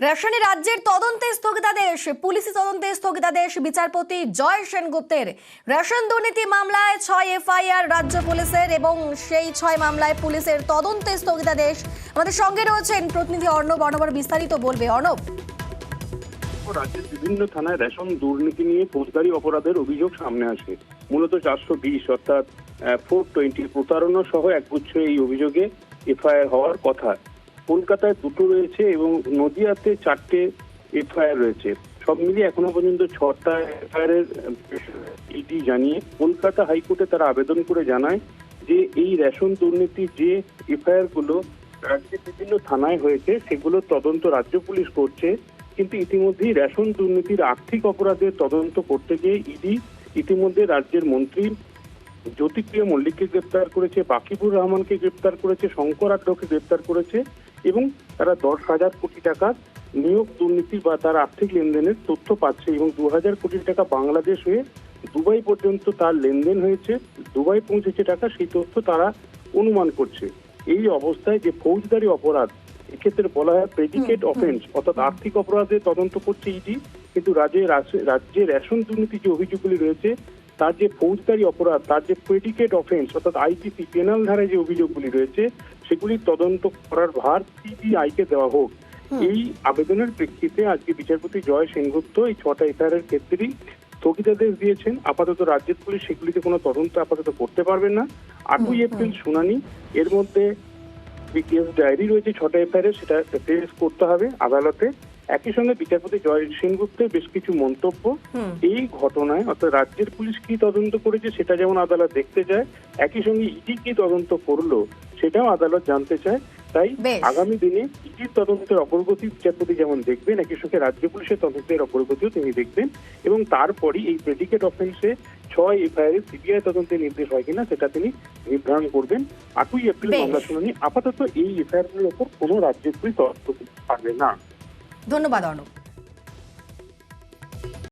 রেশনে রাজ্যের তদন্তে স্থগিতাদেশ, পুলিশি তদন্তে স্থগিতাদেশ বিচারপতি জয় সেনগুপ্তের। রেশন দুর্নীতি মামলায় 6 এফআইআর রাজ্য পুলিশের এবং সেই 6 মামলায় পুলিশের তদন্তে স্থগিতাদেশ। আমাদের সঙ্গে রয়েছেন প্রতিনিধি অর্ণব। অর্ণব বিস্তারিত বলবে। অর্ণব, রাজ্যের বিভিন্ন থানায় রেশন দুর্নীতি নিয়ে ফৌজদারি অপরাধের অভিযোগ সামনে আসে। মূলত 420 অর্থাৎ 420 প্রতারণা সহ একগুচ্ছ এই অভিযোগে এফআইআর হওয়ার কথা। কলকাতায় 2টো রয়েছে এবং নদিয়াতে 4টে এফআইআর রয়েছে। সব মিলিয়ে এখনো পর্যন্ত 6টা এফআইআর এর ইডি জানিয়ে কলকাতা হাইকোর্টে তারা আবেদন করে জানায় যে এই রেশন দুর্নীতির যে এফআইআর গুলো রাজ্যের বিভিন্ন থানায় হয়েছে সেগুলো তদন্ত রাজ্য পুলিশ করছে, কিন্তু ইতিমধ্যেই রেশন দুর্নীতির আর্থিক অপরাধের তদন্ত করতে গিয়ে ইডি ইতিমধ্যে রাজ্যের মন্ত্রী জ্যোতিপ্রিয় মল্লিককে গ্রেপ্তার করেছে, বাকিবুর রহমানকে গ্রেপ্তার করেছে, শঙ্কর আড্ডকে গ্রেপ্তার করেছে এবং তারা 10,000 কোটি টাকার নিয়োগ দুর্নীতি বা তার আর্থিক লেনদেনের তথ্য পাচ্ছে এবং 2,000 কোটি টাকা বাংলাদেশ হয়ে দুবাই পর্যন্ত তার লেনদেন হয়েছে, দুবাই পৌঁছেছে টাকা, সেই তথ্য তারা অনুমান করছে। এই অবস্থায় যে ফৌজদারি অপরাধ, এক্ষেত্রে বলা হয় প্রেডিকেট অফেন্স, অর্থাৎ আর্থিক অপরাধের তদন্ত করছে ইডি, কিন্তু রাজ্যে রেশন দুর্নীতি যে অভিযোগগুলি রয়েছে তার যে ফৌজদারি অপরাধ, তার যে প্রেডিকেট অফেন্স অর্থাৎ আইপিসি পেনাল ধারায় যে অভিযোগগুলি রয়েছে সেগুলির তদন্ত করার ভার সিবিআইকে দেওয়া হোক। এই আবেদনের প্রেক্ষিতে আজকে বিচারপতি জয় সেনগুপ্ত এই 6টা এফআইআর এর ক্ষেত্রেই স্থগিতাদেশ দিয়েছেন। আপাতত রাজ্যের পুলিশ সেগুলিতে কোনো তদন্ত আপাতত করতে পারবেন না। 8ই এপ্রিল শুনানি। এর মধ্যে যে কেস ডায়েরি রয়েছে 6টা এফআইআর সেটা পেশ করতে হবে আদালতে। একই সঙ্গে বিচারপতি জয় সেনগুপ্তের বেশ কিছু মন্তব্য এই ঘটনায়, অর্থাৎ রাজ্যের পুলিশ কি তদন্ত করেছে সেটা যেমন আদালত দেখতে চায়, একই সঙ্গে ইডি কি তদন্ত করলো সেটাও আদালত জানতে চায়। তাই আগামী দিনে ইডির তদন্তের অগ্রগতি বিচারপতি যেমন দেখবেন, একই সঙ্গে রাজ্য পুলিশের তদন্তের অগ্রগতিও তিনি দেখবেন এবং তারপরই এই প্রেডিকেট অফেন্সে 6 এফআইআর সিবিআই তদন্তের নির্দেশ হয় কিনা সেটা তিনি নির্ধারণ করবেন। 8ই এপ্রিল মামলা শুনানি। আপাতত এই এফআইআর গুলোর ওপর কোনো রাজ্যের পুলিশ তদন্ত করতে পারবে না। ধন্যবাদ অর্ণব।